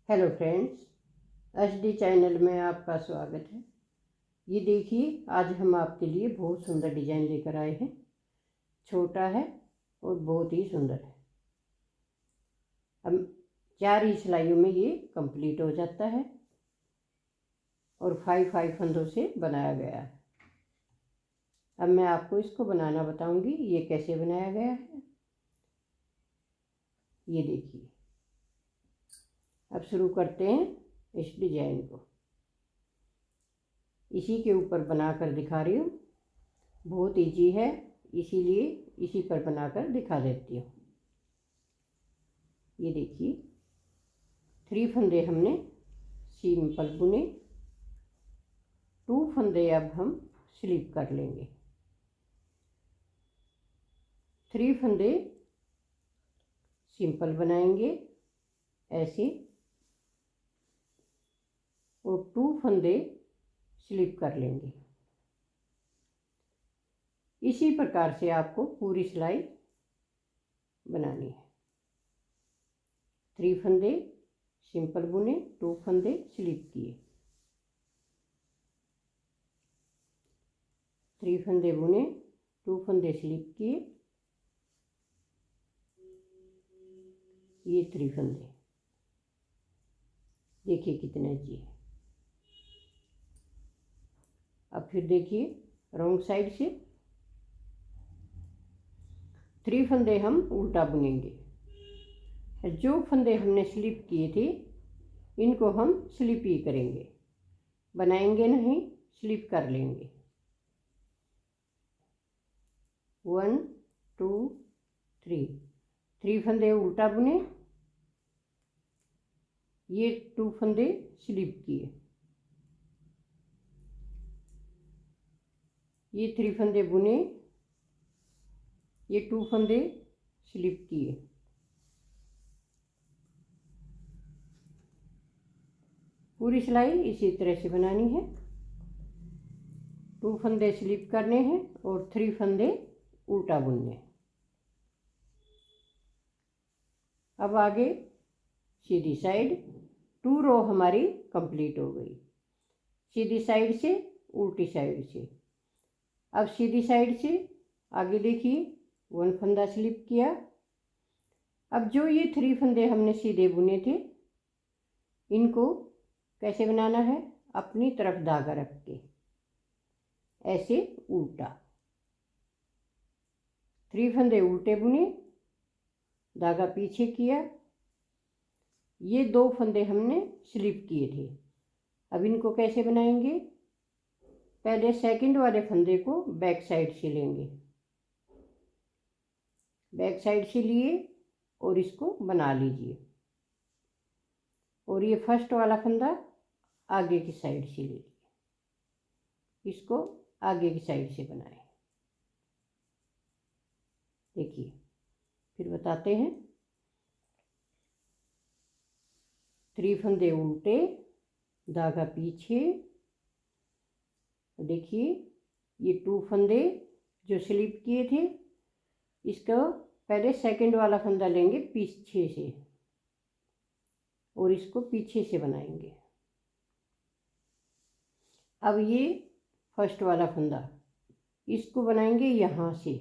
Hello friends, HD channel में आपका स्वागत है। ये देखिए, आज हम आपके लिए बहुत सुंदर डिजाइन लेकर आए हैं। छोटा है और बहुत ही सुंदर है। अब 4 ही सिलाइयों में ये कंप्लीट हो जाता है और 5 फंदों से बनाया गया है। अब मैं आपको इसको बनाना बताऊंगी, ये कैसे बनाया गया है। ये देखिए, अब शुरू करते हैं इस डिजाइन को। इसी के ऊपर बनाकर दिखा रही हूँ, बहुत इजी है, इसीलिए इसी पर बनाकर दिखा देती हूँ। ये देखिए, 3 फंदे हमने सिंपल बुने, 2 फंदे अब हम स्लिप कर लेंगे। 3 फंदे सिंपल बनाएंगे ऐसे, और 2 फंदे स्लिप कर लेंगे। इसी प्रकार से आपको पूरी सिलाई बनानी है। 3 फंदे सिंपल बुने, 2 फंदे स्लिप किए, 3 फंदे बुने, 2 फंदे स्लिप किए, ये 3 फंदे देखिए कितने अच्छे हैं। अब फिर देखिए, रॉन्ग साइड से 3 फंदे हम उल्टा बुनेंगे। जो फंदे हमने स्लिप किए थे इनको हम स्लिप ही करेंगे, बनाएंगे नहीं, स्लिप कर लेंगे। 1 2 3 फंदे उल्टा बुने, ये 2 फंदे स्लिप किए, ये 3 फंदे बुने, ये 2 फंदे स्लिप किए, पूरी सिलाई इसी तरह से बनानी है। 2 फंदे स्लिप करने हैं और 3 फंदे उल्टा बुनने हैं। अब आगे सीधी साइड 2 रो हमारी कंप्लीट हो गई, सीधी साइड से उल्टी साइड से। अब सीधी साइड से आगे देखिए, 1 फंदा स्लिप किया। अब जो ये 3 फंदे हमने सीधे बुने थे इनको कैसे बनाना है, अपनी तरफ धागा रख के ऐसे उल्टा, 3 फंदे उल्टे बुने, धागा पीछे किया, ये 2 फंदे हमने स्लिप किए थे। अब इनको कैसे बनाएंगे, पहले सेकंड वाले फंदे को बैक साइड से लेंगे, बैक साइड से लिए और इसको बना लीजिए, और ये फर्स्ट वाला फंदा आगे की साइड से ले लीजिए, इसको आगे की साइड से बनाएं। देखिए, फिर बताते हैं। 3 फंदे उल्टे, धागा पीछे, देखिए ये 2 फंदे जो स्लिप किए थे इसको पहले सेकंड वाला फंदा लेंगे पीछे से और इसको पीछे से बनाएंगे। अब ये फर्स्ट वाला फंदा, इसको बनाएंगे यहाँ से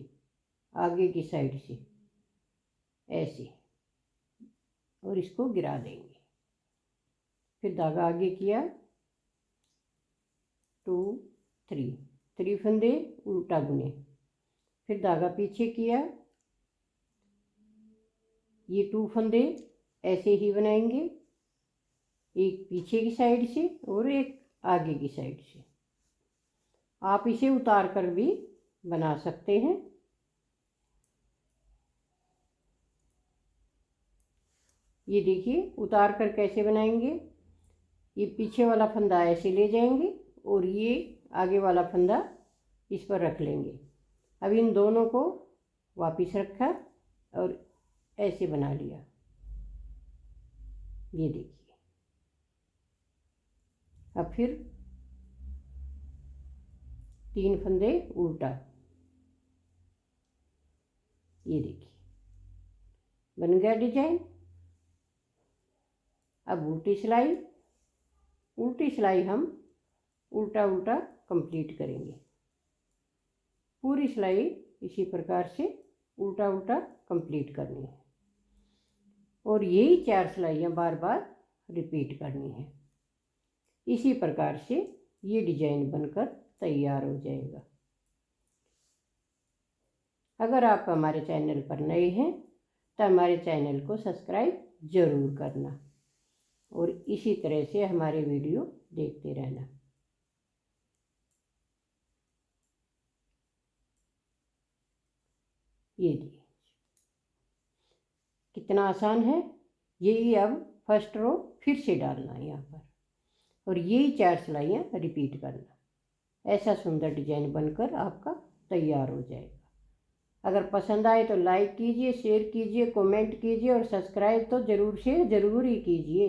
आगे की साइड से ऐसे, और इसको गिरा देंगे। फिर धागा आगे किया, 2 3 फंदे उल्टा बुने, फिर धागा पीछे किया, ये 2 फंदे ऐसे ही बनाएंगे, एक पीछे की साइड से और एक आगे की साइड से। आप इसे उतार कर भी बना सकते हैं। ये देखिए, उतार कर कैसे बनाएंगे, ये पीछे वाला फंदा ऐसे ले जाएंगे और ये आगे वाला फंदा इस पर रख लेंगे। अब इन दोनों को वापस रखा और ऐसे बना लिया। ये देखिए, अब फिर 3 फंदे उल्टा, ये देखिए बन गया डिजाइन। अब उल्टी सिलाई हम उल्टा उल्टा कंप्लीट करेंगे। पूरी सिलाई इसी प्रकार से उल्टा उल्टा कंप्लीट करनी है और यही 4 सिलाइयाँ बार बार रिपीट करनी है। इसी प्रकार से ये डिजाइन बनकर तैयार हो जाएगा। अगर आप हमारे चैनल पर नए हैं तो हमारे चैनल को सब्सक्राइब ज़रूर करना और इसी तरह से हमारे वीडियो देखते रहना। ये देखिए कितना आसान है। यही अब फर्स्ट रो फिर से डालना है यहाँ पर और यही 4 सिलाइयाँ रिपीट करना। ऐसा सुंदर डिजाइन बनकर आपका तैयार हो जाएगा। अगर पसंद आए तो लाइक कीजिए, शेयर कीजिए, कमेंट कीजिए और सब्सक्राइब तो ज़रूर से ज़रूर ही कीजिए।